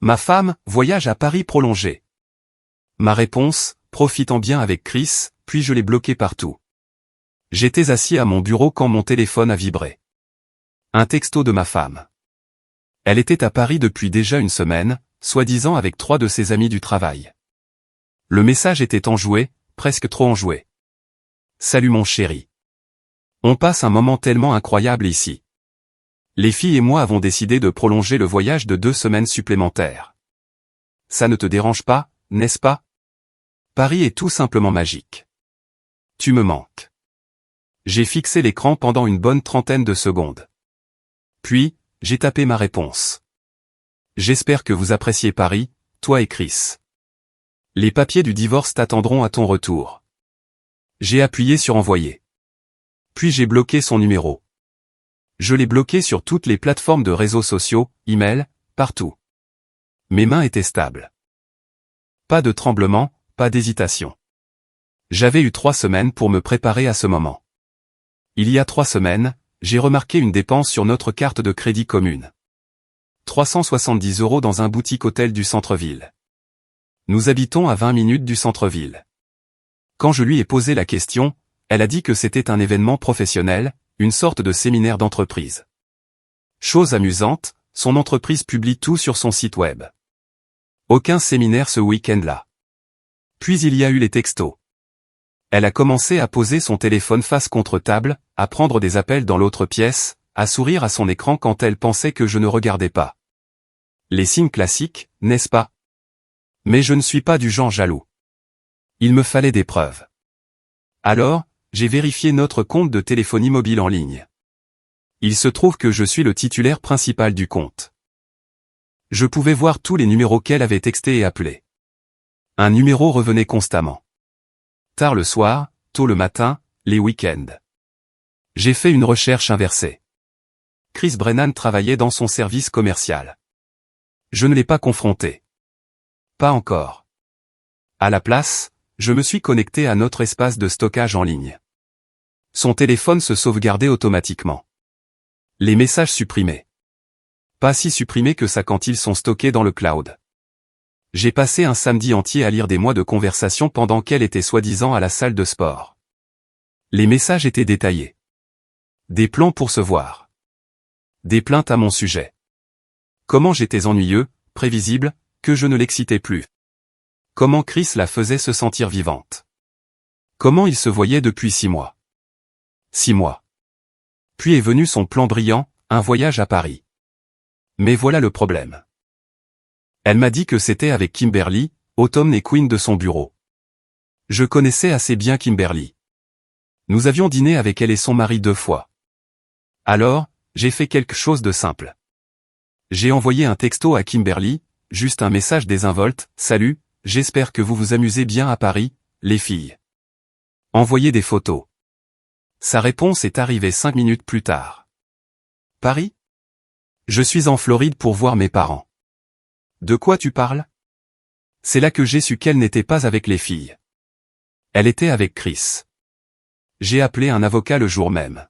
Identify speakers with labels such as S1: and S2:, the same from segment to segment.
S1: Ma femme, voyage à Paris prolongé. Ma réponse, profitant bien avec Chris, puis je l'ai bloqué partout. J'étais assis à mon bureau quand mon téléphone a vibré. Un texto de ma femme. Elle était à Paris depuis déjà une semaine, soi-disant avec 3 de ses amis du travail. Le message était enjoué, presque trop enjoué. Salut mon chéri. On passe un moment tellement incroyable ici. Les filles et moi avons décidé de prolonger le voyage de 2 semaines supplémentaires. Ça ne te dérange pas, n'est-ce pas? Paris est tout simplement magique. Tu me manques. J'ai fixé l'écran pendant une bonne trentaine de secondes. Puis, j'ai tapé ma réponse. J'espère que vous appréciez Paris, toi et Chris. Les papiers du divorce t'attendront à ton retour. J'ai appuyé sur envoyer. Puis j'ai bloqué son numéro. Je l'ai bloqué sur toutes les plateformes de réseaux sociaux, email, partout. Mes mains étaient stables. Pas de tremblement, pas d'hésitation. J'avais eu 3 semaines pour me préparer à ce moment. Il y a 3 semaines, j'ai remarqué une dépense sur notre carte de crédit commune. 370 € dans un boutique-hôtel du centre-ville. Nous habitons à 20 minutes du centre-ville. Quand je lui ai posé la question, elle a dit que c'était un événement professionnel, une sorte de séminaire d'entreprise. Chose amusante, son entreprise publie tout sur son site web. Aucun séminaire ce week-end-là. Puis il y a eu les textos. Elle a commencé à poser son téléphone face contre table, à prendre des appels dans l'autre pièce, à sourire à son écran quand elle pensait que je ne regardais pas. Les signes classiques, n'est-ce pas? Mais je ne suis pas du genre jaloux. Il me fallait des preuves. Alors, j'ai vérifié notre compte de téléphonie mobile en ligne. Il se trouve que je suis le titulaire principal du compte. Je pouvais voir tous les numéros qu'elle avait textés et appelés. Un numéro revenait constamment. Tard le soir, tôt le matin, les week-ends. J'ai fait une recherche inversée. Chris Brennan travaillait dans son service commercial. Je ne l'ai pas confronté. Pas encore. À la place, je me suis connecté à notre espace de stockage en ligne. Son téléphone se sauvegardait automatiquement. Les messages supprimés. Pas si supprimés que ça quand ils sont stockés dans le cloud. J'ai passé un samedi entier à lire des mois de conversation pendant qu'elle était soi-disant à la salle de sport. Les messages étaient détaillés. Des plans pour se voir. Des plaintes à mon sujet. Comment j'étais ennuyeux, prévisible, que je ne l'excitais plus. Comment Chris la faisait se sentir vivante. Comment il se voyait depuis 6 mois. 6 mois. Puis est venu son plan brillant, un voyage à Paris. Mais voilà le problème. Elle m'a dit que c'était avec Kimberly, Autumn et Queen de son bureau. Je connaissais assez bien Kimberly. Nous avions dîné avec elle et son mari 2 fois. Alors, j'ai fait quelque chose de simple. J'ai envoyé un texto à Kimberly, juste un message désinvolte, « Salut, j'espère que vous vous amusez bien à Paris, les filles. » Envoyez des photos. Sa réponse est arrivée 5 minutes plus tard. Paris? Je suis en Floride pour voir mes parents. De quoi tu parles? C'est là que j'ai su qu'elle n'était pas avec les filles. Elle était avec Chris. J'ai appelé un avocat le jour même.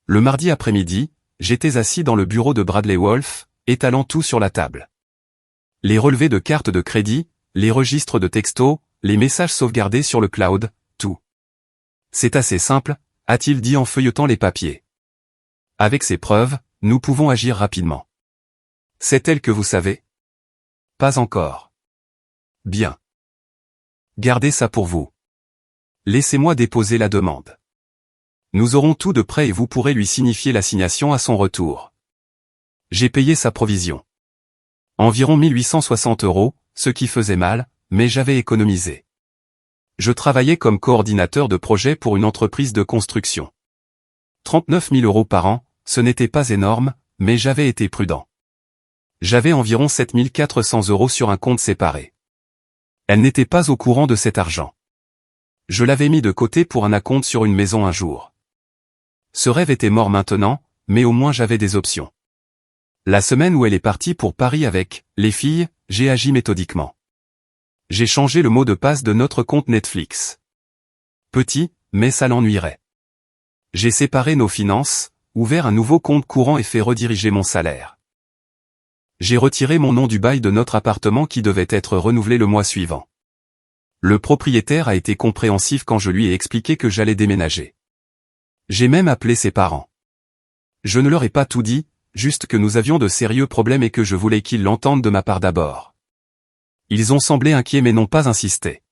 S1: Le mardi après-midi, j'étais assis dans le bureau de Bradley Wolf, étalant tout sur la table. Les relevés de cartes de crédit, les registres de textos, les messages sauvegardés sur le cloud, tout. C'est assez simple, a-t-il dit en feuilletant les papiers. Avec ces preuves, nous pouvons agir rapidement. C'est elle que vous savez? Pas encore. Bien. Gardez ça pour vous. Laissez-moi déposer la demande. Nous aurons tout de prêt et vous pourrez lui signifier l'assignation à son retour. J'ai payé sa provision. Environ 1860 €, ce qui faisait mal, mais j'avais économisé. Je travaillais comme coordinateur de projet pour une entreprise de construction. 39 000 € par an, ce n'était pas énorme, mais j'avais été prudent. J'avais environ 7 400 € sur un compte séparé. Elle n'était pas au courant de cet argent. Je l'avais mis de côté pour un acompte sur une maison un jour. Ce rêve était mort maintenant, mais au moins j'avais des options. La semaine où elle est partie pour Paris avec les filles, j'ai agi méthodiquement. J'ai changé le mot de passe de notre compte Netflix. Petit, mais ça l'ennuierait. J'ai séparé nos finances, ouvert un nouveau compte courant et fait rediriger mon salaire. J'ai retiré mon nom du bail de notre appartement qui devait être renouvelé le mois suivant. Le propriétaire a été compréhensif quand je lui ai expliqué que j'allais déménager. J'ai même appelé ses parents. Je ne leur ai pas tout dit, juste que nous avions de sérieux problèmes et que je voulais qu'ils l'entendent de ma part d'abord. Ils ont semblé inquiets mais n'ont pas insisté.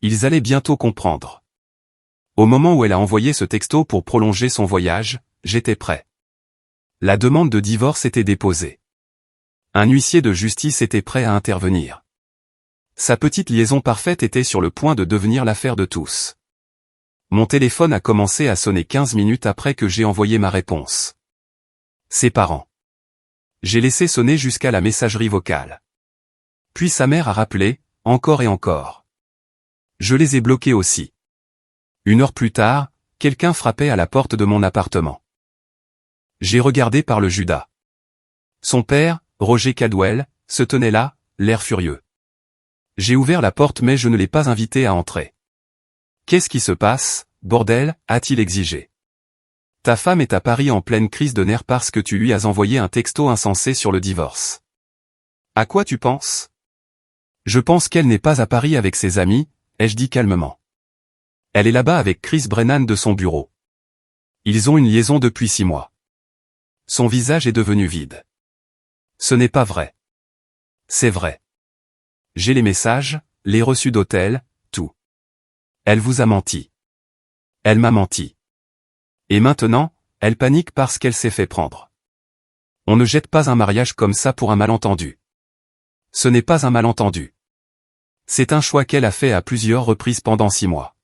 S1: Ils allaient bientôt comprendre. Au moment où elle a envoyé ce texto pour prolonger son voyage, j'étais prêt. La demande de divorce était déposée. Un huissier de justice était prêt à intervenir. Sa petite liaison parfaite était sur le point de devenir l'affaire de tous. Mon téléphone a commencé à sonner 15 minutes après que j'ai envoyé ma réponse. Ses parents. J'ai laissé sonner jusqu'à la messagerie vocale. Puis sa mère a rappelé, encore et encore. Je les ai bloqués aussi. 1 heure plus tard, quelqu'un frappait à la porte de mon appartement. J'ai regardé par le Judas. Son père, Roger Caldwell, se tenait là, l'air furieux. J'ai ouvert la porte mais je ne l'ai pas invité à entrer. « Qu'est-ce qui se passe, bordel ?» a-t-il exigé. « Ta femme est à Paris en pleine crise de nerfs parce que tu lui as envoyé un texto insensé sur le divorce. »« À quoi tu penses ?»« Je pense qu'elle n'est pas à Paris avec ses amis, » ai-je dit calmement. « Elle est là-bas avec Chris Brennan de son bureau. Ils ont une liaison depuis 6 mois. » Son visage est devenu vide. « Ce n'est pas vrai. »« C'est vrai. J'ai les messages, les reçus d'hôtel, tout. Elle vous a menti. Elle m'a menti. Et maintenant, elle panique parce qu'elle s'est fait prendre. On ne jette pas un mariage comme ça pour un malentendu. Ce n'est pas un malentendu. C'est un choix qu'elle a fait à plusieurs reprises pendant 6 mois.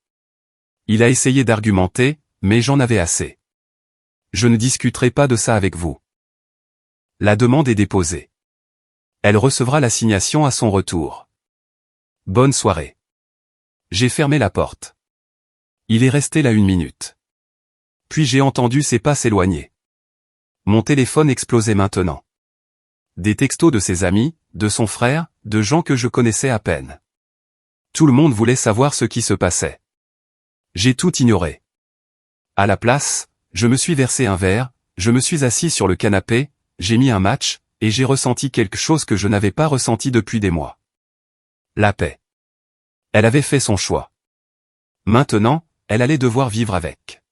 S1: Il a essayé d'argumenter, mais j'en avais assez. Je ne discuterai pas de ça avec vous. La demande est déposée. Elle recevra l'assignation à son retour. Bonne soirée. J'ai fermé la porte. Il est resté là 1 minute. Puis j'ai entendu ses pas s'éloigner. Mon téléphone explosait maintenant. Des textos de ses amis, de son frère, de gens que je connaissais à peine. Tout le monde voulait savoir ce qui se passait. J'ai tout ignoré. À la place, je me suis versé un verre, je me suis assis sur le canapé, j'ai mis un match, et j'ai ressenti quelque chose que je n'avais pas ressenti depuis des mois. La paix. Elle avait fait son choix. Maintenant, elle allait devoir vivre avec.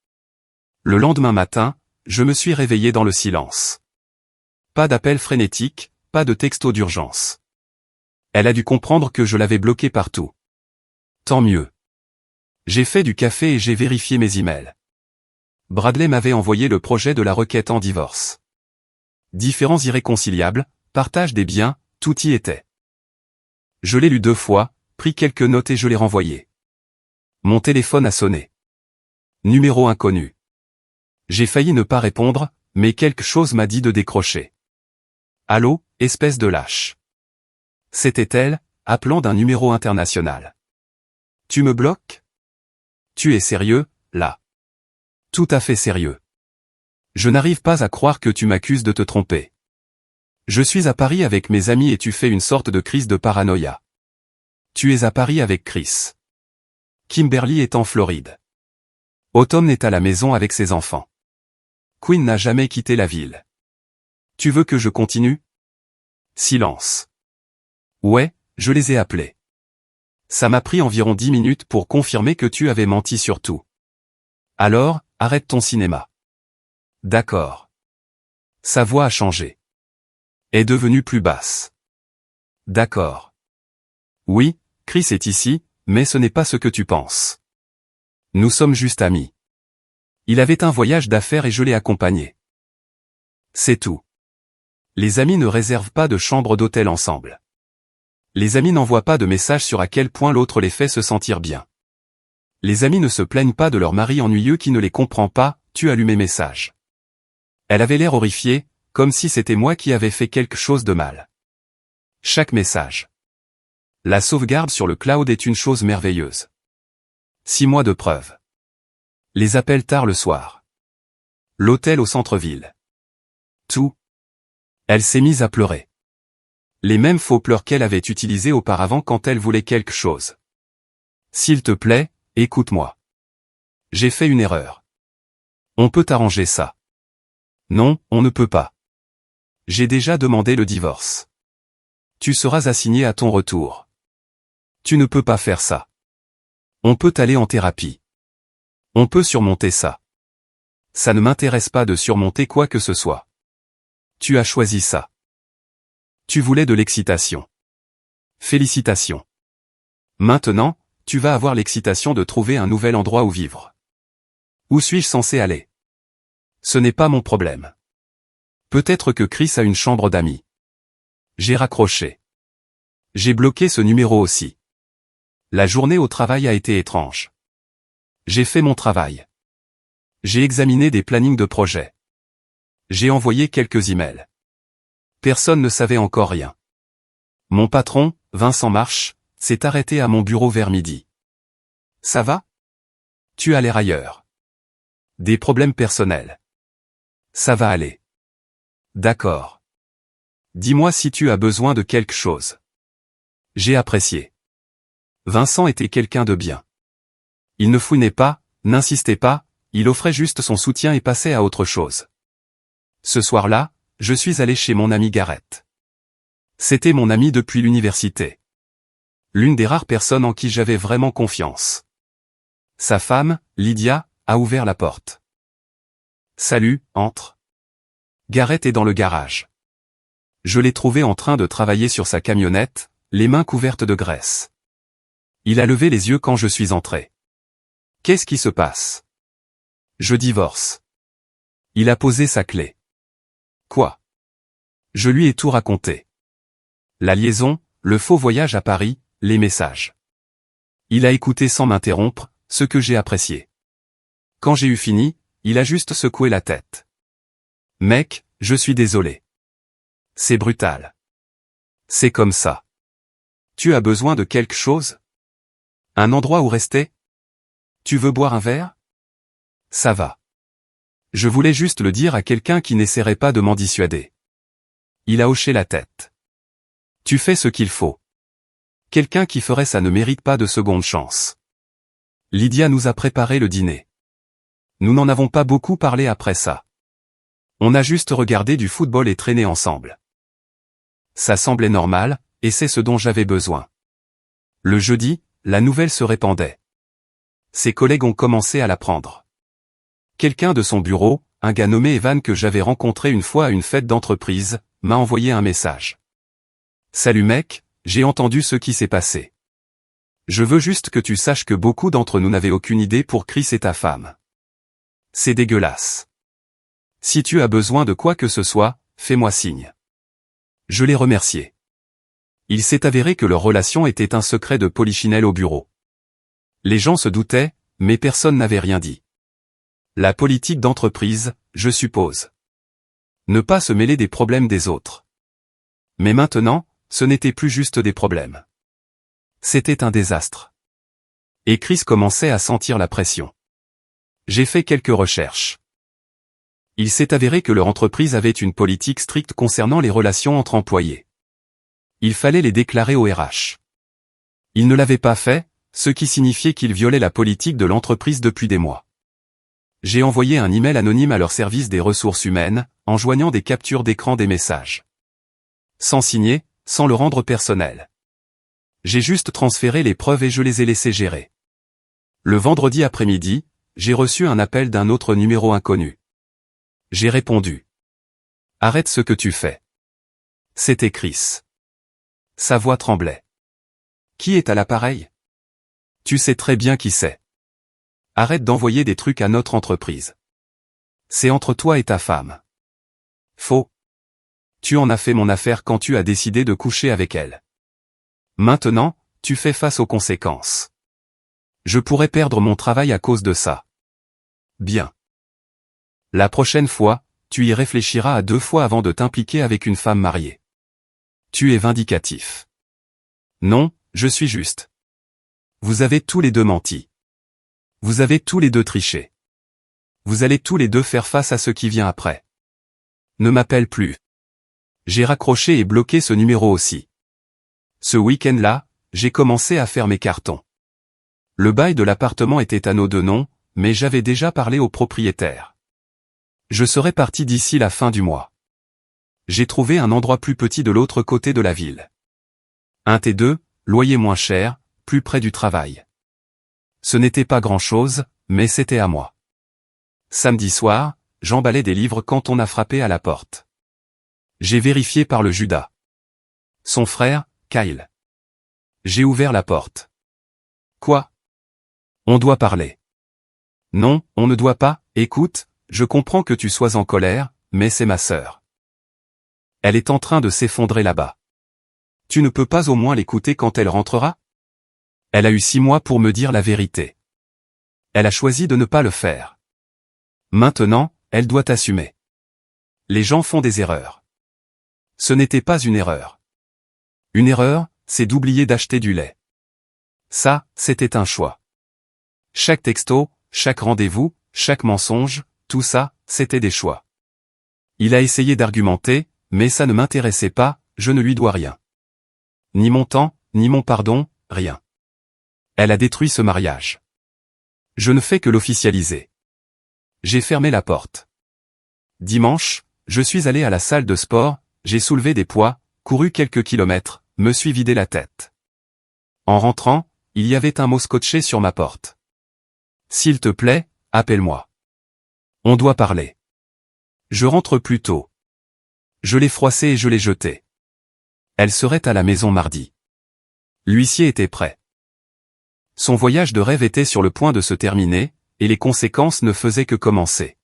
S1: Le lendemain matin, je me suis réveillé dans le silence. Pas d'appel frénétique, pas de texto d'urgence. Elle a dû comprendre que je l'avais bloquée partout. Tant mieux. J'ai fait du café et j'ai vérifié mes emails. Bradley m'avait envoyé le projet de la requête en divorce. Différends irréconciliables, partage des biens, tout y était. Je l'ai lu 2 fois, pris quelques notes et je l'ai renvoyé. Mon téléphone a sonné. Numéro inconnu. J'ai failli ne pas répondre, mais quelque chose m'a dit de décrocher. Allô, espèce de lâche. C'était elle, appelant d'un numéro international. Tu me bloques? Tu es sérieux, là? Tout à fait sérieux. Je n'arrive pas à croire que tu m'accuses de te tromper. Je suis à Paris avec mes amis et tu fais une sorte de crise de paranoïa. Tu es à Paris avec Chris. Kimberly est en Floride. Autumn est à la maison avec ses enfants. Quinn n'a jamais quitté la ville. Tu veux que je continue? Silence. Ouais, je les ai appelés. Ça m'a pris environ 10 minutes pour confirmer que tu avais menti sur tout. Alors, arrête ton cinéma. D'accord. Sa voix a changé. Est devenue plus basse. D'accord. Oui, Chris est ici, mais ce n'est pas ce que tu penses. Nous sommes juste amis. Il avait un voyage d'affaires et je l'ai accompagné. C'est tout. Les amis ne réservent pas de chambre d'hôtel ensemble. Les amis n'envoient pas de message sur à quel point l'autre les fait se sentir bien. Les amis ne se plaignent pas de leur mari ennuyeux qui ne les comprend pas, tu as lu mes messages. Elle avait l'air horrifiée, comme si c'était moi qui avais fait quelque chose de mal. Chaque message. La sauvegarde sur le cloud est une chose merveilleuse. 6 mois de preuve. Les appels tard le soir. L'hôtel au centre-ville. Tout. Elle s'est mise à pleurer. Les mêmes faux pleurs qu'elle avait utilisés auparavant quand elle voulait quelque chose. S'il te plaît, écoute-moi. J'ai fait une erreur. On peut arranger ça. Non, on ne peut pas. J'ai déjà demandé le divorce. Tu seras assigné à ton retour. Tu ne peux pas faire ça. On peut aller en thérapie. On peut surmonter ça. Ça ne m'intéresse pas de surmonter quoi que ce soit. Tu as choisi ça. Tu voulais de l'excitation. Félicitations. Maintenant, tu vas avoir l'excitation de trouver un nouvel endroit où vivre. Où suis-je censé aller? Ce n'est pas mon problème. Peut-être que Chris a une chambre d'amis. J'ai raccroché. J'ai bloqué ce numéro aussi. La journée au travail a été étrange. J'ai fait mon travail. J'ai examiné des plannings de projet. J'ai envoyé quelques emails. Personne ne savait encore rien. Mon patron, Vincent Marche, s'est arrêté à mon bureau vers midi. Ça va? Tu as l'air ailleurs. Des problèmes personnels. Ça va aller. D'accord. Dis-moi si tu as besoin de quelque chose. J'ai apprécié. Vincent était quelqu'un de bien. Il ne fouinait pas, n'insistait pas, il offrait juste son soutien et passait à autre chose. Ce soir-là, je suis allé chez mon ami Gareth. C'était mon ami depuis l'université. L'une des rares personnes en qui j'avais vraiment confiance. Sa femme, Lydia, a ouvert la porte. Salut, entre. Gareth est dans le garage. Je l'ai trouvé en train de travailler sur sa camionnette, les mains couvertes de graisse. Il a levé les yeux quand je suis entré. Qu'est-ce qui se passe? Je divorce. Il a posé sa clé. Quoi? Je lui ai tout raconté. La liaison, le faux voyage à Paris, les messages. Il a écouté sans m'interrompre, ce que j'ai apprécié. Quand j'ai eu fini, il a juste secoué la tête. Mec, je suis désolé. C'est brutal. C'est comme ça. Tu as besoin de quelque chose? Un endroit où rester? Tu veux boire un verre? Ça va. Je voulais juste le dire à quelqu'un qui n'essaierait pas de m'en dissuader. Il a hoché la tête. Tu fais ce qu'il faut. Quelqu'un qui ferait ça ne mérite pas de seconde chance. Lydia nous a préparé le dîner. Nous n'en avons pas beaucoup parlé après ça. On a juste regardé du football et traîné ensemble. Ça semblait normal, et c'est ce dont j'avais besoin. Le jeudi, la nouvelle se répandait. Ses collègues ont commencé à l'apprendre. Quelqu'un de son bureau, un gars nommé Evan que j'avais rencontré une fois à une fête d'entreprise, m'a envoyé un message. Salut mec, j'ai entendu ce qui s'est passé. Je veux juste que tu saches que beaucoup d'entre nous n'avaient aucune idée pour Chris et ta femme. C'est dégueulasse. Si tu as besoin de quoi que ce soit, fais-moi signe. Je l'ai remercié. Il s'est avéré que leur relation était un secret de polichinelle au bureau. Les gens se doutaient, mais personne n'avait rien dit. La politique d'entreprise, je suppose. Ne pas se mêler des problèmes des autres. Mais maintenant, ce n'était plus juste des problèmes. C'était un désastre. Et Chris commençait à sentir la pression. J'ai fait quelques recherches. Il s'est avéré que leur entreprise avait une politique stricte concernant les relations entre employés. Il fallait les déclarer au RH. Ils ne l'avaient pas fait, ce qui signifiait qu'ils violaient la politique de l'entreprise depuis des mois. J'ai envoyé un email anonyme à leur service des ressources humaines, en joignant des captures d'écran des messages. Sans signer, sans le rendre personnel. J'ai juste transféré les preuves et je les ai laissés gérer. Le vendredi après-midi, j'ai reçu un appel d'un autre numéro inconnu. J'ai répondu. Arrête ce que tu fais. C'était Chris. Sa voix tremblait. Qui est à l'appareil? Tu sais très bien qui c'est. Arrête d'envoyer des trucs à notre entreprise. C'est entre toi et ta femme. Faux. Tu en as fait mon affaire quand tu as décidé de coucher avec elle. Maintenant, tu fais face aux conséquences. Je pourrais perdre mon travail à cause de ça. Bien. La prochaine fois, tu y réfléchiras à 2 fois avant de t'impliquer avec une femme mariée. Tu es vindicatif. Non, je suis juste. Vous avez tous les deux menti. Vous avez tous les deux triché. Vous allez tous les deux faire face à ce qui vient après. Ne m'appelle plus. J'ai raccroché et bloqué ce numéro aussi. Ce week-end-là, j'ai commencé à faire mes cartons. Le bail de l'appartement était à nos deux noms, mais j'avais déjà parlé au propriétaire. Je serais parti d'ici la fin du mois. J'ai trouvé un endroit plus petit de l'autre côté de la ville. 1 T2, loyer moins cher, plus près du travail. Ce n'était pas grand-chose, mais c'était à moi. Samedi soir, j'emballais des livres quand on a frappé à la porte. J'ai vérifié par le Judas. Son frère, Kyle. J'ai ouvert la porte. Quoi? On doit parler. Non, on ne doit pas, écoute, je comprends que tu sois en colère, mais c'est ma sœur. Elle est en train de s'effondrer là-bas. Tu ne peux pas au moins l'écouter quand elle rentrera? Elle a eu 6 mois pour me dire la vérité. Elle a choisi de ne pas le faire. Maintenant, elle doit assumer. Les gens font des erreurs. Ce n'était pas une erreur. Une erreur, c'est d'oublier d'acheter du lait. Ça, c'était un choix. Chaque texto, chaque rendez-vous, chaque mensonge, tout ça, c'était des choix. Il a essayé d'argumenter, mais ça ne m'intéressait pas, je ne lui dois rien. Ni mon temps, ni mon pardon, rien. Elle a détruit ce mariage. Je ne fais que l'officialiser. J'ai fermé la porte. Dimanche, je suis allé à la salle de sport, j'ai soulevé des poids, couru quelques kilomètres, me suis vidé la tête. En rentrant, il y avait un mot scotché sur ma porte. S'il te plaît, appelle-moi. On doit parler. Je rentre plus tôt. Je l'ai froissé et je l'ai jeté. Elle serait à la maison mardi. L'huissier était prêt. Son voyage de rêve était sur le point de se terminer, et les conséquences ne faisaient que commencer.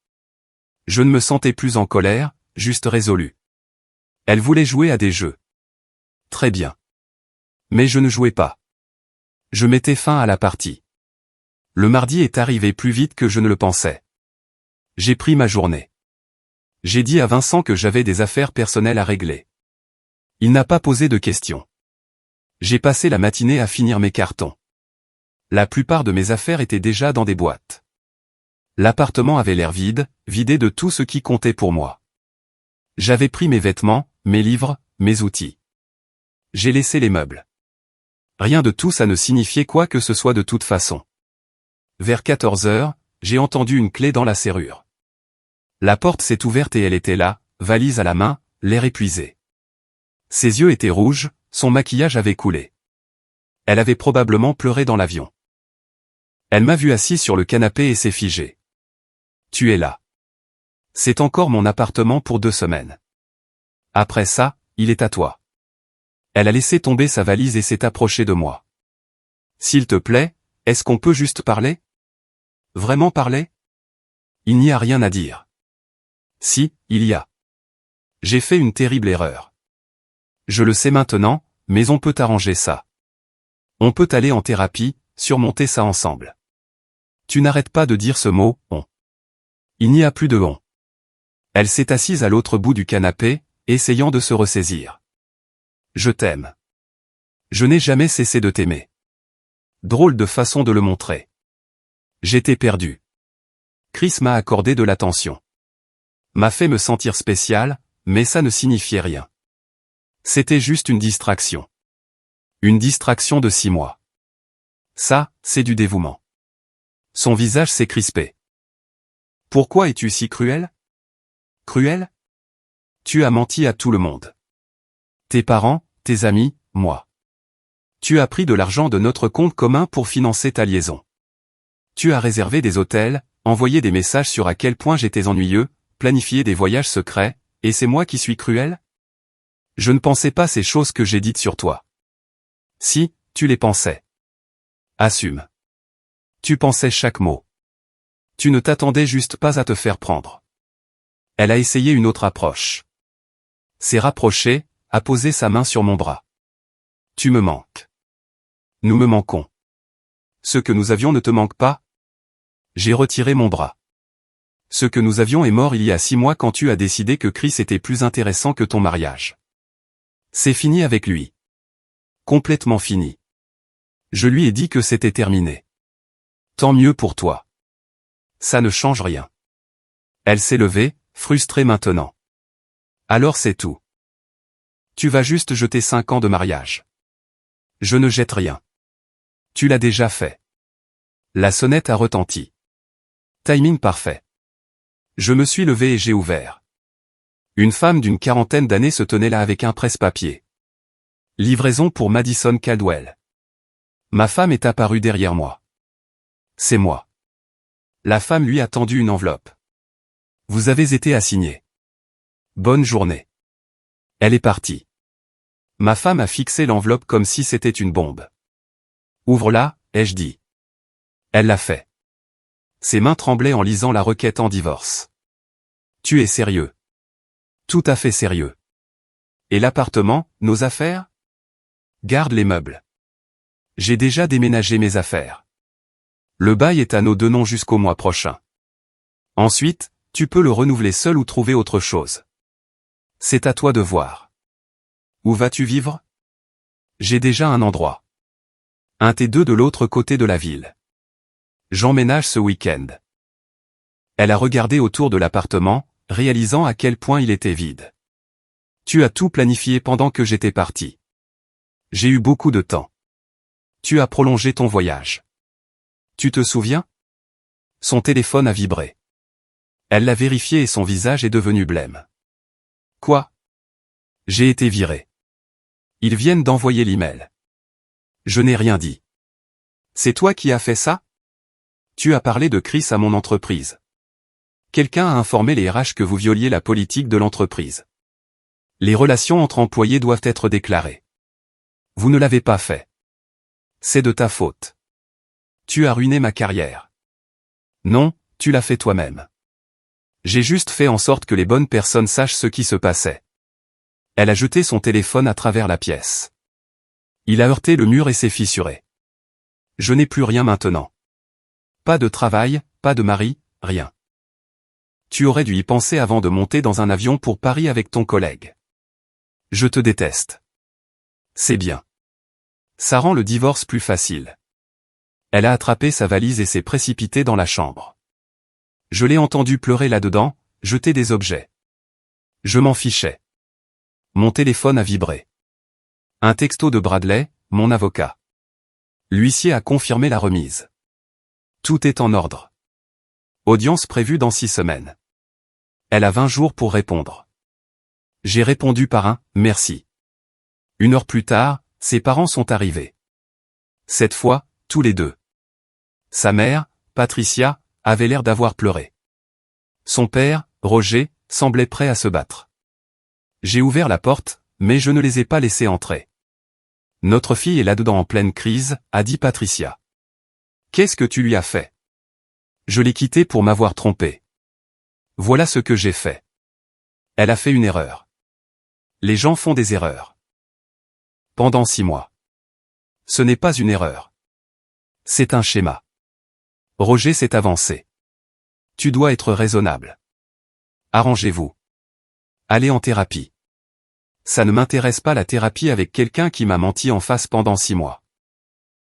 S1: Je ne me sentais plus en colère, juste résolu. Elle voulait jouer à des jeux. Très bien. Mais je ne jouais pas. Je mettais fin à la partie. Le mardi est arrivé plus vite que je ne le pensais. J'ai pris ma journée. J'ai dit à Vincent que j'avais des affaires personnelles à régler. Il n'a pas posé de questions. J'ai passé la matinée à finir mes cartons. La plupart de mes affaires étaient déjà dans des boîtes. L'appartement avait l'air vide, vidé de tout ce qui comptait pour moi. J'avais pris mes vêtements, mes livres, mes outils. J'ai laissé les meubles. Rien de tout ça ne signifiait quoi que ce soit de toute façon. Vers 14 heures, j'ai entendu une clé dans la serrure. La porte s'est ouverte et elle était là, valise à la main, l'air épuisé. Ses yeux étaient rouges, son maquillage avait coulé. Elle avait probablement pleuré dans l'avion. Elle m'a vu assis sur le canapé et s'est figée. Tu es là. C'est encore mon appartement pour 2 semaines. Après ça, il est à toi. Elle a laissé tomber sa valise et s'est approchée de moi. S'il te plaît, est-ce qu'on peut juste parler? Vraiment parler? Il n'y a rien à dire. Si, il y a. J'ai fait une terrible erreur. Je le sais maintenant, mais on peut arranger ça. On peut aller en thérapie, surmonter ça ensemble. Tu n'arrêtes pas de dire ce mot, on. Il n'y a plus de on. Elle s'est assise à l'autre bout du canapé, essayant de se ressaisir. Je t'aime. Je n'ai jamais cessé de t'aimer. Drôle de façon de le montrer. J'étais perdu. Chris m'a accordé de l'attention. M'a fait me sentir spécial, mais ça ne signifiait rien. C'était juste une distraction. Une distraction de 6 mois. Ça, c'est du dévouement. Son visage s'est crispé. Pourquoi es-tu si cruel? Cruel? Tu as menti à tout le monde. Tes parents, tes amis, moi. Tu as pris de l'argent de notre compte commun pour financer ta liaison. Tu as réservé des hôtels, envoyé des messages sur à quel point j'étais ennuyeux, planifié des voyages secrets, et c'est moi qui suis cruel? Je ne pensais pas ces choses que j'ai dites sur toi. Si, tu les pensais. Assume. Tu pensais chaque mot. Tu ne t'attendais juste pas à te faire prendre. Elle a essayé une autre approche. S'est rapprochée, a posé sa main sur mon bras. Tu me manques. Nous me manquons. Ce que nous avions ne te manque pas? J'ai retiré mon bras. Ce que nous avions est mort il y a 6 mois quand tu as décidé que Chris était plus intéressant que ton mariage. C'est fini avec lui. Complètement fini. Je lui ai dit que c'était terminé. Tant mieux pour toi. Ça ne change rien. Elle s'est levée, frustrée maintenant. Alors c'est tout. Tu vas juste jeter 5 ans de mariage. Je ne jette rien. Tu l'as déjà fait. La sonnette a retenti. Timing parfait. Je me suis levé et j'ai ouvert. Une femme d'une quarantaine d'années se tenait là avec un presse-papier. Livraison pour Madison Caldwell. Ma femme est apparue derrière moi. C'est moi. La femme lui a tendu une enveloppe. Vous avez été assigné. Bonne journée. Elle est partie. Ma femme a fixé l'enveloppe comme si c'était une bombe. Ouvre-la, ai-je dit. Elle l'a fait. Ses mains tremblaient en lisant la requête en divorce. Tu es sérieux? Tout à fait sérieux. Et l'appartement, nos affaires? Garde les meubles. J'ai déjà déménagé mes affaires. Le bail est à nos deux noms jusqu'au mois prochain. Ensuite, tu peux le renouveler seul ou trouver autre chose. C'est à toi de voir. Où vas-tu vivre? J'ai déjà un endroit. Un T2 de l'autre côté de la ville. J'emménage ce week-end. Elle a regardé autour de l'appartement, réalisant à quel point il était vide. Tu as tout planifié pendant que j'étais parti. J'ai eu beaucoup de temps. Tu as prolongé ton voyage. Tu te souviens? Son téléphone a vibré. Elle l'a vérifié et son visage est devenu blême. Quoi? J'ai été viré. Ils viennent d'envoyer l'email. Je n'ai rien dit. C'est toi qui as fait ça? Tu as parlé de Chris à mon entreprise. Quelqu'un a informé les RH que vous violiez la politique de l'entreprise. Les relations entre employés doivent être déclarées. Vous ne l'avez pas fait. C'est de ta faute. Tu as ruiné ma carrière. Non, tu l'as fait toi-même. J'ai juste fait en sorte que les bonnes personnes sachent ce qui se passait. Elle a jeté son téléphone à travers la pièce. Il a heurté le mur et s'est fissuré. Je n'ai plus rien maintenant. Pas de travail, pas de mari, rien. Tu aurais dû y penser avant de monter dans un avion pour Paris avec ton collègue. Je te déteste. C'est bien. Ça rend le divorce plus facile. Elle a attrapé sa valise et s'est précipitée dans la chambre. Je l'ai entendu pleurer là-dedans, jeter des objets. Je m'en fichais. Mon téléphone a vibré. Un texto de Bradley, mon avocat. L'huissier a confirmé la remise. Tout est en ordre. Audience prévue dans 6 semaines. Elle a 20 jours pour répondre. J'ai répondu par un « merci ». 1 heure plus tard, ses parents sont arrivés. Cette fois, tous les deux. Sa mère, Patricia, avait l'air d'avoir pleuré. Son père, Roger, semblait prêt à se battre. J'ai ouvert la porte, mais je ne les ai pas laissés entrer. Notre fille est là-dedans en pleine crise, a dit Patricia. Qu'est-ce que tu lui as fait? Je l'ai quittée pour m'avoir trompé. Voilà ce que j'ai fait. Elle a fait une erreur. Les gens font des erreurs. Pendant 6 mois. Ce n'est pas une erreur. C'est un schéma. Roger s'est avancé. Tu dois être raisonnable. Arrangez-vous. Allez en thérapie. Ça ne m'intéresse pas la thérapie avec quelqu'un qui m'a menti en face pendant 6 mois.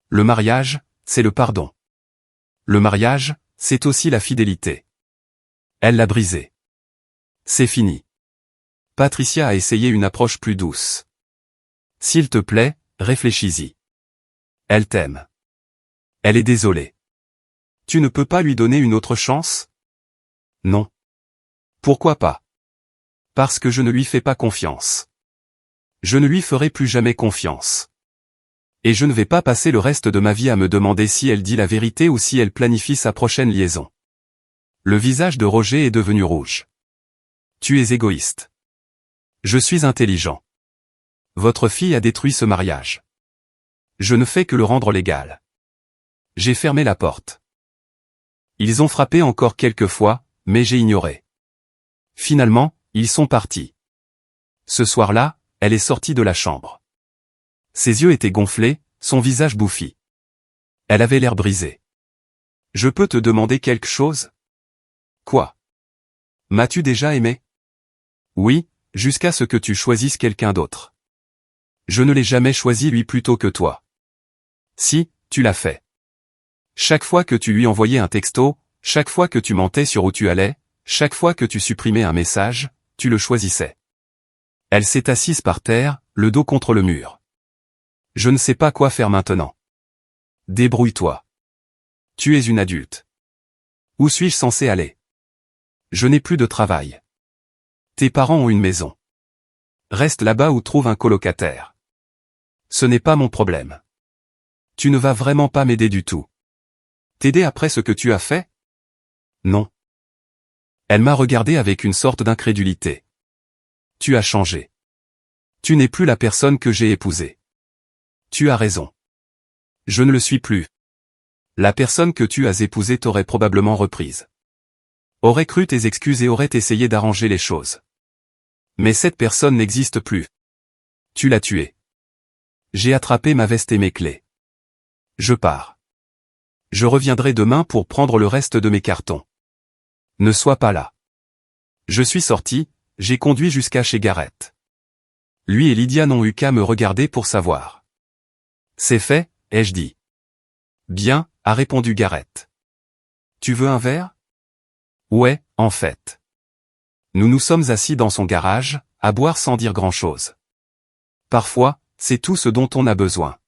S1: Le mariage, c'est le pardon. Le mariage, c'est aussi la fidélité. Elle l'a brisé. C'est fini. Patricia a essayé une approche plus douce. S'il te plaît, réfléchis-y. Elle t'aime. Elle est désolée. Tu ne peux pas lui donner une autre chance? Non. Pourquoi pas? Parce que je ne lui fais pas confiance. Je ne lui ferai plus jamais confiance. Et je ne vais pas passer le reste de ma vie à me demander si elle dit la vérité ou si elle planifie sa prochaine liaison. Le visage de Roger est devenu rouge. Tu es égoïste. Je suis intelligent. Votre fille a détruit ce mariage. Je ne fais que le rendre légal. J'ai fermé la porte. Ils ont frappé encore quelques fois, mais j'ai ignoré. Finalement, ils sont partis. Ce soir-là, elle est sortie de la chambre. Ses yeux étaient gonflés, son visage bouffi. Elle avait l'air brisée. Je peux te demander quelque chose? Quoi? M'as-tu déjà aimé? Oui, jusqu'à ce que tu choisisses quelqu'un d'autre. Je ne l'ai jamais choisi lui plutôt que toi. Si, tu l'as fait. Chaque fois que tu lui envoyais un texto, chaque fois que tu mentais sur où tu allais, chaque fois que tu supprimais un message, tu le choisissais. Elle s'est assise par terre, le dos contre le mur. Je ne sais pas quoi faire maintenant. Débrouille-toi. Tu es une adulte. Où suis-je censé aller? Je n'ai plus de travail. Tes parents ont une maison. Reste là-bas ou trouve un colocataire. Ce n'est pas mon problème. Tu ne vas vraiment pas m'aider du tout. T'aider après ce que tu as fait? Non. Elle m'a regardé avec une sorte d'incrédulité. Tu as changé. Tu n'es plus la personne que j'ai épousée. Tu as raison. Je ne le suis plus. La personne que tu as épousée t'aurait probablement reprise. Aurait cru tes excuses et aurait essayé d'arranger les choses. Mais cette personne n'existe plus. Tu l'as tuée. J'ai attrapé ma veste et mes clés. Je pars. Je reviendrai demain pour prendre le reste de mes cartons. Ne sois pas là. Je suis sorti, j'ai conduit jusqu'à chez Gareth. Lui et Lydia n'ont eu qu'à me regarder pour savoir. C'est fait, ai-je dit. Bien, a répondu Gareth. Tu veux un verre? Ouais, en fait. Nous nous sommes assis dans son garage, à boire sans dire grand-chose. Parfois, c'est tout ce dont on a besoin.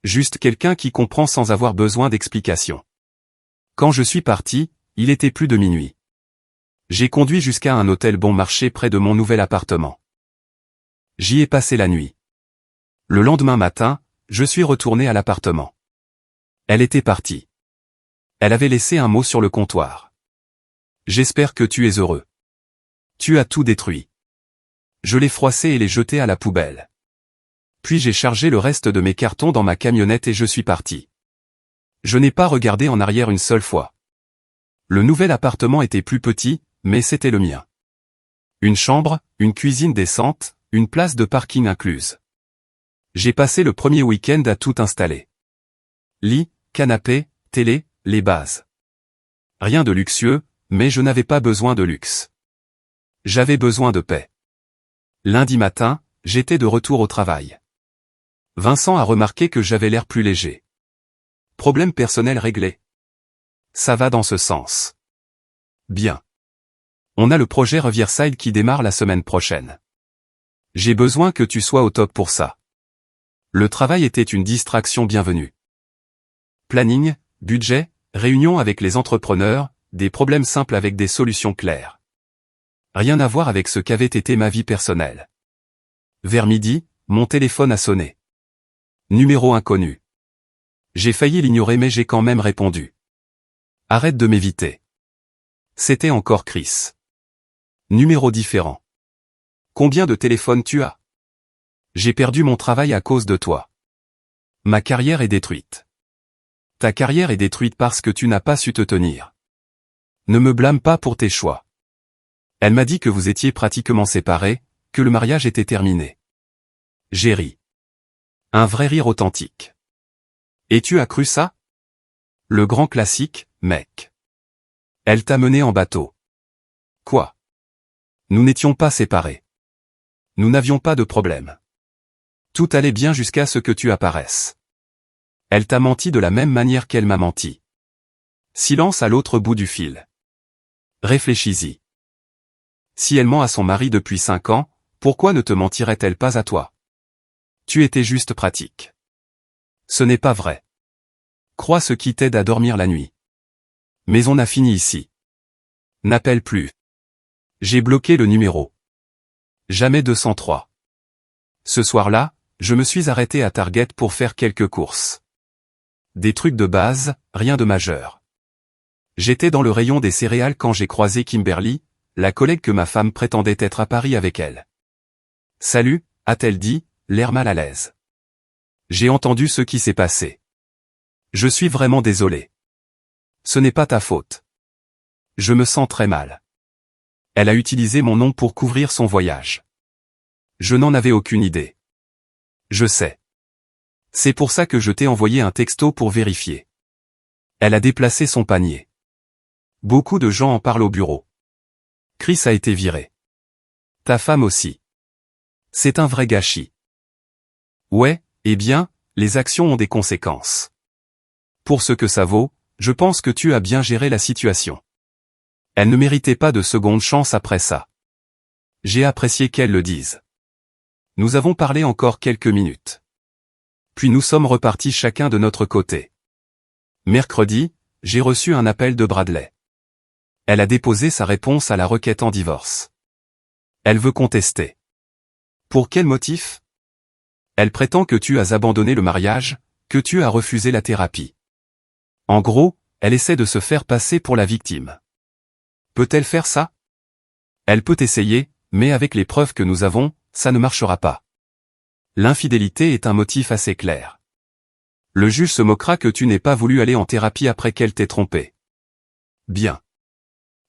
S1: Juste quelqu'un qui comprend sans avoir besoin d'explication. Quand je suis parti, il était plus de minuit. J'ai conduit jusqu'à un hôtel bon marché près de mon nouvel appartement. J'y ai passé la nuit. Le lendemain matin, je suis retourné à l'appartement. Elle était partie. Elle avait laissé un mot sur le comptoir. J'espère que tu es heureux. Tu as tout détruit. Je l'ai froissé et l'ai jeté à la poubelle. Puis j'ai chargé le reste de mes cartons dans ma camionnette et je suis parti. Je n'ai pas regardé en arrière une seule fois. Le nouvel appartement était plus petit, mais c'était le mien. Une chambre, une cuisine décente, une place de parking incluse. J'ai passé le premier week-end à tout installer. Lit, canapé, télé, les bases. Rien de luxueux, mais je n'avais pas besoin de luxe. J'avais besoin de paix. Lundi matin, j'étais de retour au travail. Vincent a remarqué que j'avais l'air plus léger. Problème personnel réglé. Ça va dans ce sens. Bien. On a le projet Riverside qui démarre la semaine prochaine. J'ai besoin que tu sois au top pour ça. Le travail était une distraction bienvenue. Planning, budget, réunion avec les entrepreneurs, des problèmes simples avec des solutions claires. Rien à voir avec ce qu'avait été ma vie personnelle. Vers midi, mon téléphone a sonné. Numéro inconnu. J'ai failli l'ignorer mais j'ai quand même répondu. Arrête de m'éviter. C'était encore Chris. Numéro différent. Combien de téléphones tu as? J'ai perdu mon travail à cause de toi. Ma carrière est détruite. Ta carrière est détruite parce que tu n'as pas su te tenir. Ne me blâme pas pour tes choix. Elle m'a dit que vous étiez pratiquement séparés, que le mariage était terminé. J'ai ri. Un vrai rire authentique. Et tu as cru ça? Le grand classique, mec. Elle t'a mené en bateau. Quoi? Nous n'étions pas séparés. Nous n'avions pas de problème. Tout allait bien jusqu'à ce que tu apparaisses. Elle t'a menti de la même manière qu'elle m'a menti. Silence à l'autre bout du fil. Réfléchis-y. Si elle ment à son mari depuis 5 ans, pourquoi ne te mentirait-elle pas à toi? Tu étais juste pratique. Ce n'est pas vrai. Crois ce qui t'aide à dormir la nuit. Mais on a fini ici. N'appelle plus. J'ai bloqué le numéro. Jamais 203. Ce soir-là, je me suis arrêté à Target pour faire quelques courses. Des trucs de base, rien de majeur. J'étais dans le rayon des céréales quand j'ai croisé Kimberly, la collègue que ma femme prétendait être à Paris avec elle. Salut, a-t-elle dit, l'air mal à l'aise. J'ai entendu ce qui s'est passé. Je suis vraiment désolé. Ce n'est pas ta faute. Je me sens très mal. Elle a utilisé mon nom pour couvrir son voyage. Je n'en avais aucune idée. Je sais. C'est pour ça que je t'ai envoyé un texto pour vérifier. Elle a déplacé son panier. Beaucoup de gens en parlent au bureau. Chris a été viré. Ta femme aussi. C'est un vrai gâchis. Ouais, eh bien, les actions ont des conséquences. Pour ce que ça vaut, je pense que tu as bien géré la situation. Elle ne méritait pas de seconde chance après ça. J'ai apprécié qu'elle le dise. Nous avons parlé encore quelques minutes. Puis nous sommes repartis chacun de notre côté. Mercredi, j'ai reçu un appel de Bradley. Elle a déposé sa réponse à la requête en divorce. Elle veut contester. Pour quel motif? Elle prétend que tu as abandonné le mariage, que tu as refusé la thérapie. En gros, elle essaie de se faire passer pour la victime. Peut-elle faire ça? Elle peut essayer, mais avec les preuves que nous avons, ça ne marchera pas. L'infidélité est un motif assez clair. Le juge se moquera que tu n'aies pas voulu aller en thérapie après qu'elle t'ait trompé. Bien.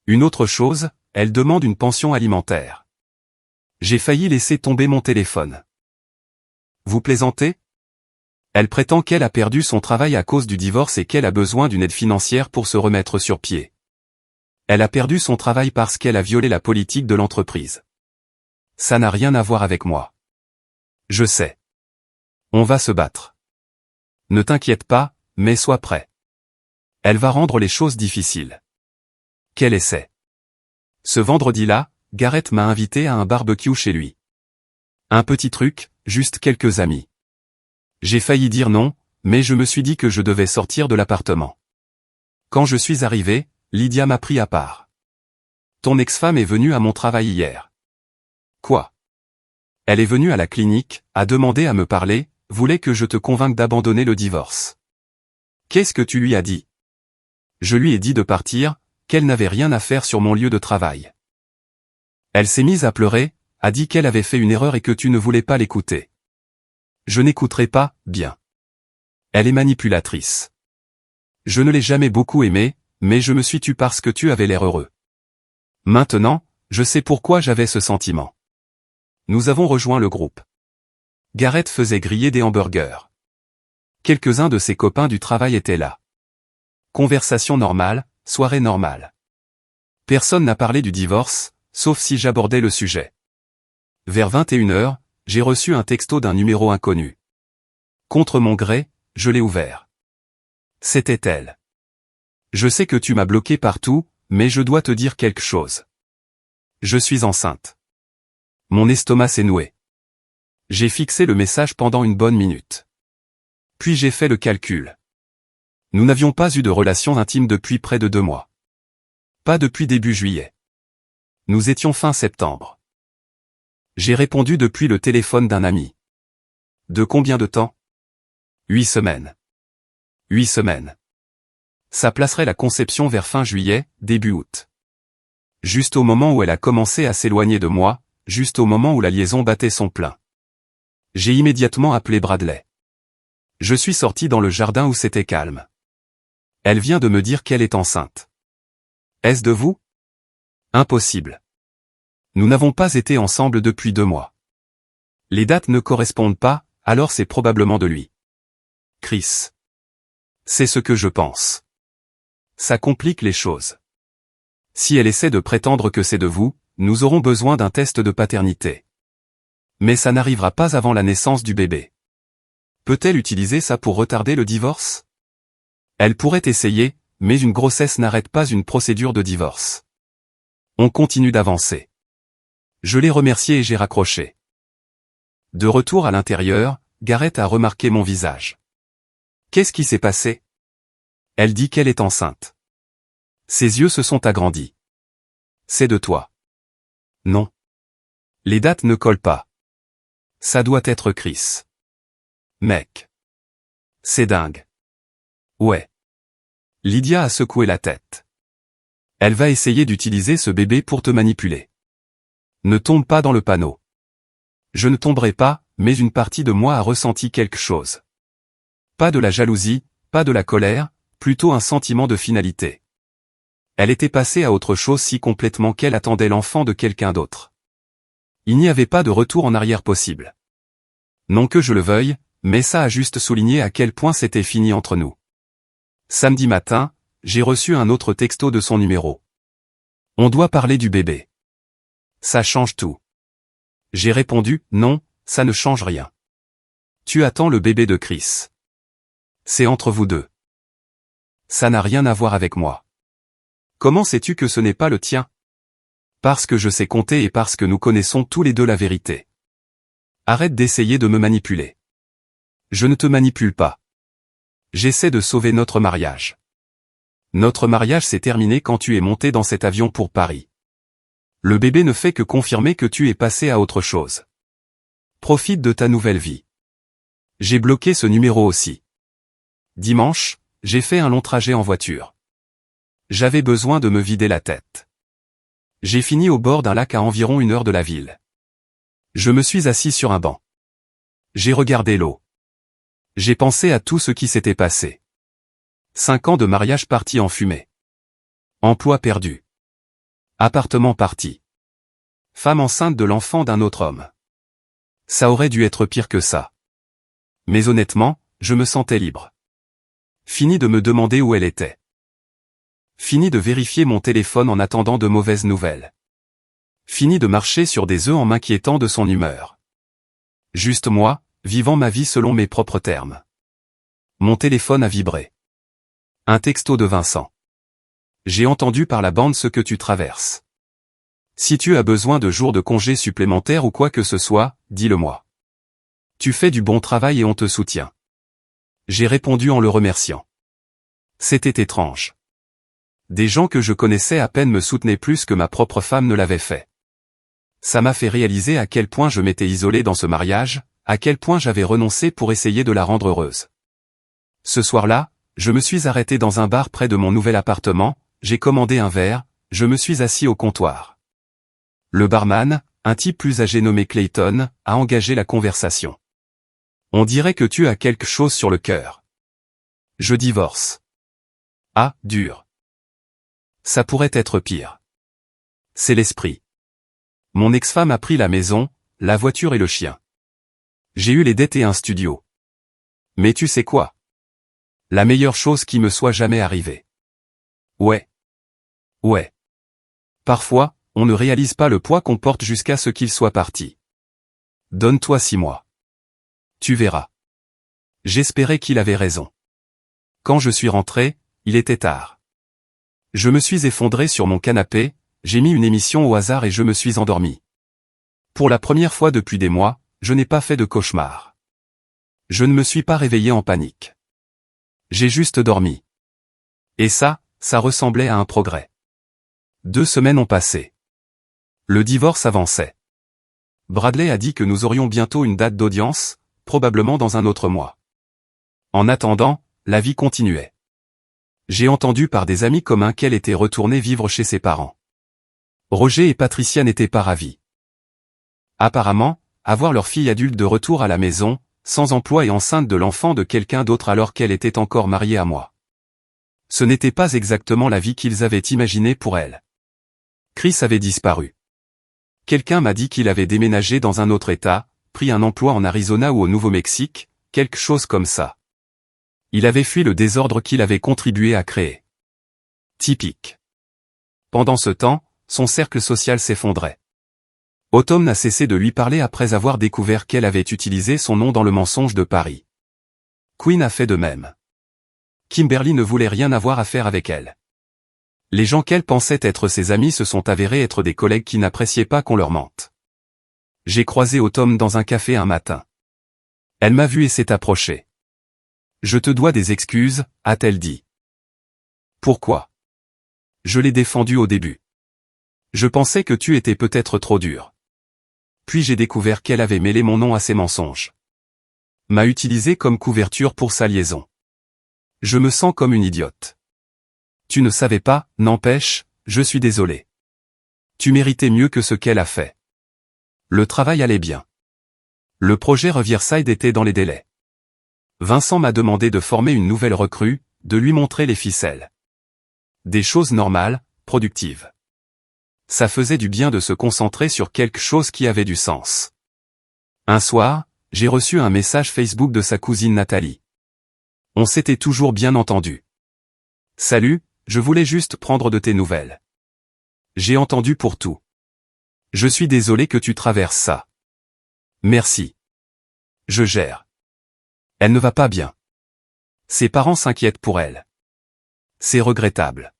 S1: Une autre chose, elle demande une pension alimentaire. J'ai failli laisser tomber mon téléphone. Vous plaisantez? Elle prétend qu'elle a perdu son travail à cause du divorce et qu'elle a besoin d'une aide financière pour se remettre sur pied. Elle a perdu son travail parce qu'elle a violé la politique de l'entreprise. Ça n'a rien à voir avec moi. Je sais. On va se battre. Ne t'inquiète pas, mais sois prêt. Elle va rendre les choses difficiles. Quel essai? Ce vendredi-là, Gareth m'a invité à un barbecue chez lui. Un petit truc, juste quelques amis. J'ai failli dire non, mais je me suis dit que je devais sortir de l'appartement. Quand je suis arrivé, Lydia m'a pris à part. Ton ex-femme est venue à mon travail hier. Quoi? Elle est venue à la clinique, a demandé à me parler, voulait que je te convainque d'abandonner le divorce. Qu'est-ce que tu lui as dit? Je lui ai dit de partir, qu'elle n'avait rien à faire sur mon lieu de travail. Elle s'est mise à pleurer, a dit qu'elle avait fait une erreur et que tu ne voulais pas l'écouter. Je n'écouterai pas, bien. Elle est manipulatrice. Je ne l'ai jamais beaucoup aimée, mais je me suis tue parce que tu avais l'air heureux. Maintenant, je sais pourquoi j'avais ce sentiment. Nous avons rejoint le groupe. Gareth faisait griller des hamburgers. Quelques-uns de ses copains du travail étaient là. Conversation normale, soirée normale. Personne n'a parlé du divorce, sauf si j'abordais le sujet. Vers 21h, j'ai reçu un texto d'un numéro inconnu. Contre mon gré, je l'ai ouvert. C'était elle. Je sais que tu m'as bloqué partout, mais je dois te dire quelque chose. Je suis enceinte. Mon estomac s'est noué. J'ai fixé le message pendant une bonne minute. Puis j'ai fait le calcul. Nous n'avions pas eu de relation intime depuis près de 2 mois. Pas depuis début juillet. Nous étions fin septembre. J'ai répondu depuis le téléphone d'un ami. De combien de temps? 8 semaines. 8 semaines. Ça placerait la conception vers fin juillet, début août. Juste au moment où elle a commencé à s'éloigner de moi, juste au moment où la liaison battait son plein. J'ai immédiatement appelé Bradley. Je suis sorti dans le jardin où c'était calme. Elle vient de me dire qu'elle est enceinte. Est-ce de vous? Impossible. Nous n'avons pas été ensemble depuis 2 mois. Les dates ne correspondent pas, alors c'est probablement de lui. Chris. C'est ce que je pense. Ça complique les choses. Si elle essaie de prétendre que c'est de vous, nous aurons besoin d'un test de paternité. Mais ça n'arrivera pas avant la naissance du bébé. Peut-elle utiliser ça pour retarder le divorce? Elle pourrait essayer, mais une grossesse n'arrête pas une procédure de divorce. On continue d'avancer. Je l'ai remercié et j'ai raccroché. De retour à l'intérieur, Gareth a remarqué mon visage. Qu'est-ce qui s'est passé? Elle dit qu'elle est enceinte. Ses yeux se sont agrandis. C'est de toi. Non. Les dates ne collent pas. Ça doit être Chris. Mec. C'est dingue. Ouais. Lydia a secoué la tête. Elle va essayer d'utiliser ce bébé pour te manipuler. Ne tombe pas dans le panneau. Je ne tomberai pas, mais une partie de moi a ressenti quelque chose. Pas de la jalousie, pas de la colère, plutôt un sentiment de finalité. Elle était passée à autre chose si complètement qu'elle attendait l'enfant de quelqu'un d'autre. Il n'y avait pas de retour en arrière possible. Non que je le veuille, mais ça a juste souligné à quel point c'était fini entre nous. Samedi matin, j'ai reçu un autre texto de son numéro. On doit parler du bébé. Ça change tout. J'ai répondu, non, ça ne change rien. Tu attends le bébé de Chris. C'est entre vous deux. Ça n'a rien à voir avec moi. Comment sais-tu que ce n'est pas le tien? Parce que je sais compter et parce que nous connaissons tous les deux la vérité. Arrête d'essayer de me manipuler. Je ne te manipule pas. J'essaie de sauver notre mariage. Notre mariage s'est terminé quand tu es monté dans cet avion pour Paris. Le bébé ne fait que confirmer que tu es passé à autre chose. Profite de ta nouvelle vie. J'ai bloqué ce numéro aussi. Dimanche, j'ai fait un long trajet en voiture. J'avais besoin de me vider la tête. J'ai fini au bord d'un lac à environ 1 heure de la ville. Je me suis assis sur un banc. J'ai regardé l'eau. J'ai pensé à tout ce qui s'était passé. 5 ans de mariage partis en fumée. Emploi perdu. Appartement parti. Femme enceinte de l'enfant d'un autre homme. Ça aurait dû être pire que ça. Mais honnêtement, je me sentais libre. Fini de me demander où elle était. Fini de vérifier mon téléphone en attendant de mauvaises nouvelles. Fini de marcher sur des œufs en m'inquiétant de son humeur. Juste moi, vivant ma vie selon mes propres termes. Mon téléphone a vibré. Un texto de Vincent. J'ai entendu par la bande ce que tu traverses. Si tu as besoin de jours de congé supplémentaires ou quoi que ce soit, dis-le-moi. Tu fais du bon travail et on te soutient. J'ai répondu en le remerciant. C'était étrange. Des gens que je connaissais à peine me soutenaient plus que ma propre femme ne l'avait fait. Ça m'a fait réaliser à quel point je m'étais isolé dans ce mariage, à quel point j'avais renoncé pour essayer de la rendre heureuse. Ce soir-là, je me suis arrêté dans un bar près de mon nouvel appartement, j'ai commandé un verre, je me suis assis au comptoir. Le barman, un type plus âgé nommé Clayton, a engagé la conversation. On dirait que tu as quelque chose sur le cœur. Je divorce. Ah, dur. Ça pourrait être pire. C'est l'esprit. Mon ex-femme a pris la maison, la voiture et le chien. J'ai eu les dettes et un studio. Mais tu sais quoi? La meilleure chose qui me soit jamais arrivée. Ouais. Ouais. Parfois, on ne réalise pas le poids qu'on porte jusqu'à ce qu'il soit parti. Donne-toi 6 mois. Tu verras. J'espérais qu'il avait raison. Quand je suis rentré, il était tard. Je me suis effondré sur mon canapé, j'ai mis une émission au hasard et je me suis endormi. Pour la première fois depuis des mois, je n'ai pas fait de cauchemar. Je ne me suis pas réveillé en panique. J'ai juste dormi. Et ça ressemblait à un progrès. 2 semaines ont passé. Le divorce avançait. Bradley a dit que nous aurions bientôt une date d'audience, probablement dans un autre mois. En attendant, la vie continuait. J'ai entendu par des amis communs qu'elle était retournée vivre chez ses parents. Roger et Patricia n'étaient pas ravis. Apparemment, avoir leur fille adulte de retour à la maison, sans emploi et enceinte de l'enfant de quelqu'un d'autre alors qu'elle était encore mariée à moi. Ce n'était pas exactement la vie qu'ils avaient imaginée pour elle. Chris avait disparu. Quelqu'un m'a dit qu'il avait déménagé dans un autre État, pris un emploi en Arizona ou au Nouveau-Mexique, quelque chose comme ça. Il avait fui le désordre qu'il avait contribué à créer. Typique. Pendant ce temps, son cercle social s'effondrait. Autumn n'a cessé de lui parler après avoir découvert qu'elle avait utilisé son nom dans le mensonge de Paris. Quinn a fait de même. Kimberly ne voulait rien avoir à faire avec elle. Les gens qu'elle pensait être ses amis se sont avérés être des collègues qui n'appréciaient pas qu'on leur mente. J'ai croisé Autumn dans un café un matin. Elle m'a vu et s'est approchée. « Je te dois des excuses », a-t-elle dit. Pourquoi? Je l'ai défendu au début. Je pensais que tu étais peut-être trop dur. Puis j'ai découvert qu'elle avait mêlé mon nom à ses mensonges. M'a utilisé comme couverture pour sa liaison. Je me sens comme une idiote. Tu ne savais pas, n'empêche, je suis désolé. Tu méritais mieux que ce qu'elle a fait. Le travail allait bien. Le projet Riverside était dans les délais. Vincent m'a demandé de former une nouvelle recrue, de lui montrer les ficelles. Des choses normales, productives. Ça faisait du bien de se concentrer sur quelque chose qui avait du sens. Un soir, j'ai reçu un message Facebook de sa cousine Nathalie. On s'était toujours bien entendu. Salut, je voulais juste prendre de tes nouvelles. J'ai entendu pour tout. Je suis désolé que tu traverses ça. Merci. Je gère. Elle ne va pas bien. Ses parents s'inquiètent pour elle. C'est regrettable.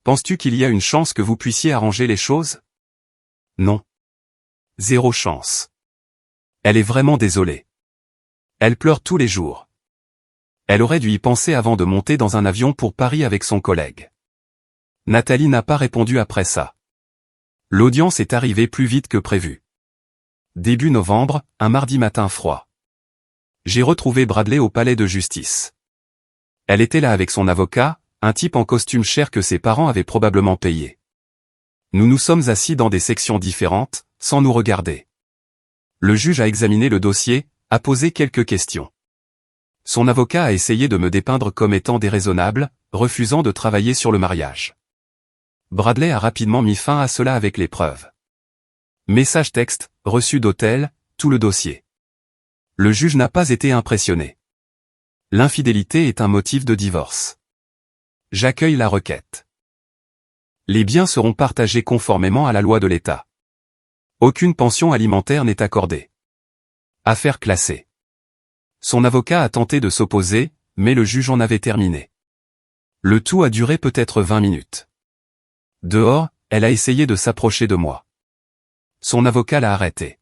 S1: Penses-tu qu'il y a une chance que vous puissiez arranger les choses? Non. 0 chance. Elle est vraiment désolée. Elle pleure tous les jours. Elle aurait dû y penser avant de monter dans un avion pour Paris avec son collègue. Nathalie n'a pas répondu après ça. L'audience est arrivée plus vite que prévu. Début novembre, un mardi matin froid. J'ai retrouvé Bradley au palais de justice. Elle était là avec son avocat, un type en costume cher que ses parents avaient probablement payé. Nous nous sommes assis dans des sections différentes, sans nous regarder. Le juge a examiné le dossier, a posé quelques questions. Son avocat a essayé de me dépeindre comme étant déraisonnable, refusant de travailler sur le mariage. Bradley a rapidement mis fin à cela avec les preuves. Message texte, reçu d'hôtel, tout le dossier. Le juge n'a pas été impressionné. L'infidélité est un motif de divorce. J'accueille la requête. Les biens seront partagés conformément à la loi de l'État. Aucune pension alimentaire n'est accordée. Affaire classée. Son avocat a tenté de s'opposer, mais le juge en avait terminé. Le tout a duré peut-être 20 minutes. Dehors, elle a essayé de s'approcher de moi. Son avocat l'a arrêté.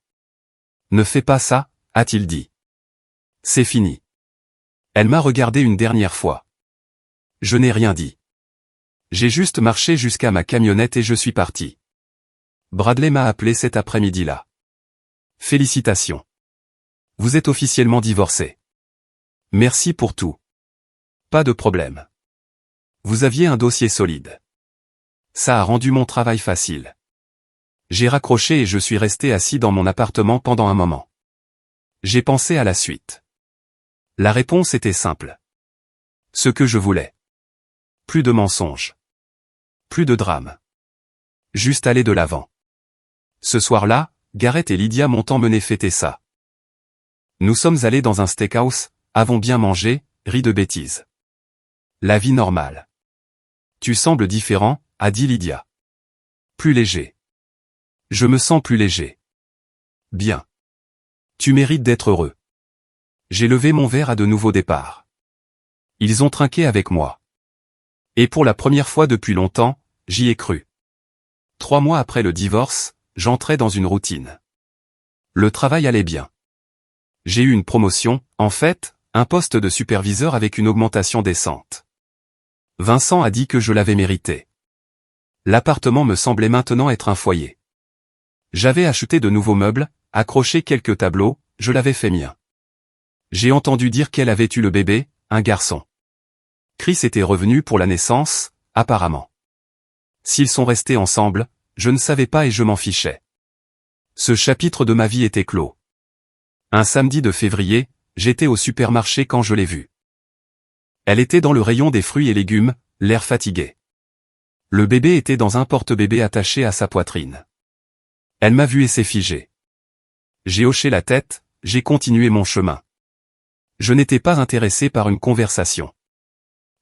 S1: Ne fais pas ça, a-t-il dit. C'est fini. Elle m'a regardé une dernière fois. Je n'ai rien dit. J'ai juste marché jusqu'à ma camionnette et je suis parti. Bradley m'a appelé cet après-midi-là. Félicitations. Vous êtes officiellement divorcés. Merci pour tout. Pas de problème. Vous aviez un dossier solide. Ça a rendu mon travail facile. J'ai raccroché et je suis resté assis dans mon appartement pendant un moment. J'ai pensé à la suite. La réponse était simple. Ce que je voulais. Plus de mensonges. Plus de drame. Juste aller de l'avant. Ce soir-là, Gareth et Lydia m'ont emmené fêter ça. Nous sommes allés dans un steakhouse, avons bien mangé, ri de bêtises. La vie normale. Tu sembles différent, a dit Lydia. Plus léger. Je me sens plus léger. Bien. Tu mérites d'être heureux. J'ai levé mon verre à de nouveaux départs. Ils ont trinqué avec moi. Et pour la première fois depuis longtemps, j'y ai cru. 3 mois après le divorce, j'entrais dans une routine. Le travail allait bien. J'ai eu une promotion, en fait, un poste de superviseur avec une augmentation décente. Vincent a dit que je l'avais mérité. L'appartement me semblait maintenant être un foyer. J'avais acheté de nouveaux meubles, accroché quelques tableaux, je l'avais fait mien. J'ai entendu dire qu'elle avait eu le bébé, un garçon. Chris était revenu pour la naissance, apparemment. S'ils sont restés ensemble, je ne savais pas et je m'en fichais. Ce chapitre de ma vie était clos. Un samedi de février, j'étais au supermarché quand je l'ai vue. Elle était dans le rayon des fruits et légumes, l'air fatigué. Le bébé était dans un porte-bébé attaché à sa poitrine. Elle m'a vu et s'est figée. J'ai hoché la tête, j'ai continué mon chemin. Je n'étais pas intéressé par une conversation.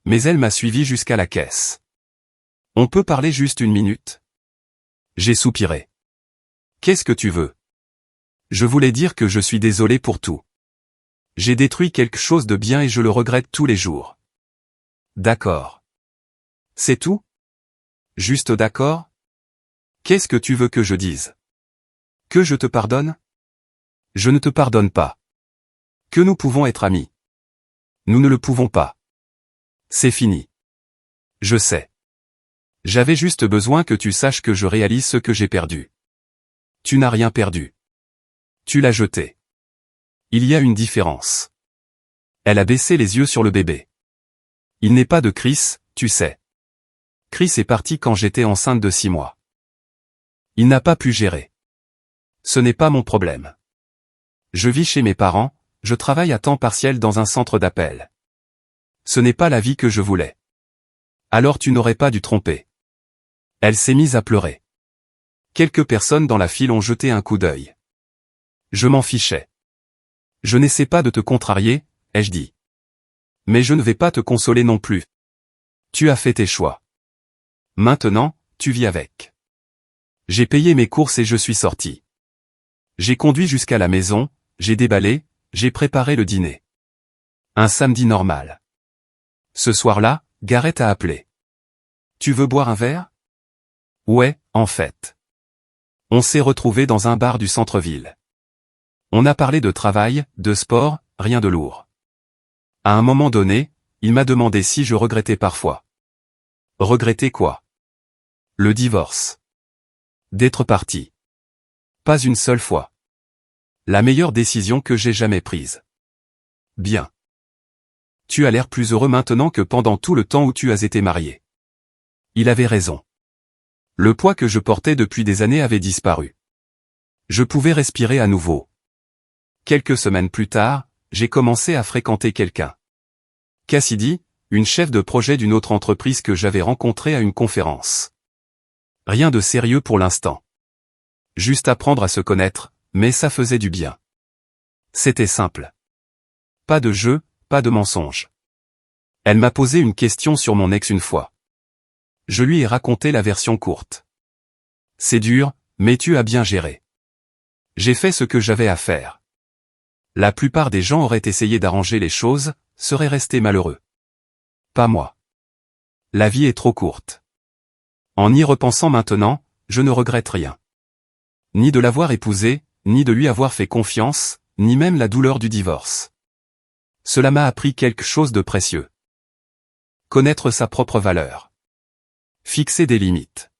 S1: Mais elle m'a suivi jusqu'à la caisse. On peut parler juste 1 minute? J'ai soupiré. Qu'est-ce que tu veux? Je voulais dire que je suis désolé pour tout. J'ai détruit quelque chose de bien et je le regrette tous les jours. D'accord. C'est tout? Juste d'accord? Qu'est-ce que tu veux que je dise? Que je te pardonne? Je ne te pardonne pas. Que nous pouvons être amis. Nous ne le pouvons pas. C'est fini. Je sais. J'avais juste besoin que tu saches que je réalise ce que j'ai perdu. Tu n'as rien perdu. Tu l'as jeté. Il y a une différence. Elle a baissé les yeux sur le bébé. Il n'est pas de Chris, tu sais. Chris est parti quand j'étais enceinte de 6 mois. Il n'a pas pu gérer. Ce n'est pas mon problème. Je vis chez mes parents, je travaille à temps partiel dans un centre d'appel. Ce n'est pas la vie que je voulais. Alors tu n'aurais pas dû tromper. Elle s'est mise à pleurer. Quelques personnes dans la file ont jeté un coup d'œil. Je m'en fichais. Je n'essaie pas de te contrarier, ai-je dit. Mais je ne vais pas te consoler non plus. Tu as fait tes choix. Maintenant, tu vis avec. J'ai payé mes courses et je suis sorti. J'ai conduit jusqu'à la maison, j'ai déballé, j'ai préparé le dîner. Un samedi normal. Ce soir-là, Gareth a appelé. Tu veux boire un verre? Ouais, en fait. On s'est retrouvés dans un bar du centre-ville. On a parlé de travail, de sport, rien de lourd. À un moment donné, il m'a demandé si je regrettais parfois. Regretter quoi? Le divorce. D'être parti. Pas une seule fois. La meilleure décision que j'ai jamais prise. Bien. Tu as l'air plus heureux maintenant que pendant tout le temps où tu as été marié. Il avait raison. Le poids que je portais depuis des années avait disparu. Je pouvais respirer à nouveau. Quelques semaines plus tard, j'ai commencé à fréquenter quelqu'un. Cassidy, une chef de projet d'une autre entreprise que j'avais rencontrée à une conférence. Rien de sérieux pour l'instant. Juste apprendre à se connaître, mais ça faisait du bien. C'était simple. Pas de jeu, pas de mensonge. Elle m'a posé une question sur mon ex une fois. Je lui ai raconté la version courte. C'est dur, mais tu as bien géré. J'ai fait ce que j'avais à faire. La plupart des gens auraient essayé d'arranger les choses, seraient restés malheureux. Pas moi. La vie est trop courte. En y repensant maintenant, je ne regrette rien. Ni de l'avoir épousé, ni de lui avoir fait confiance, ni même la douleur du divorce. Cela m'a appris quelque chose de précieux. Connaître sa propre valeur. Fixer des limites.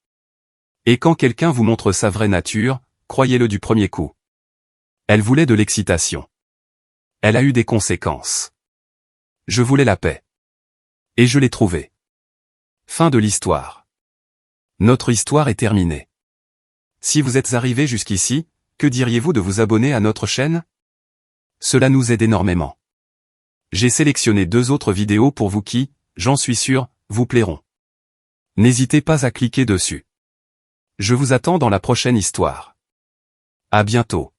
S1: Et quand quelqu'un vous montre sa vraie nature, croyez-le du premier coup. Elle voulait de l'excitation. Elle a eu des conséquences. Je voulais la paix. Et je l'ai trouvée. Fin de l'histoire. Notre histoire est terminée. Si vous êtes arrivé jusqu'ici, que diriez-vous de vous abonner à notre chaîne? Cela nous aide énormément. J'ai sélectionné 2 autres vidéos pour vous qui, j'en suis sûr, vous plairont. N'hésitez pas à cliquer dessus. Je vous attends dans la prochaine histoire. À bientôt.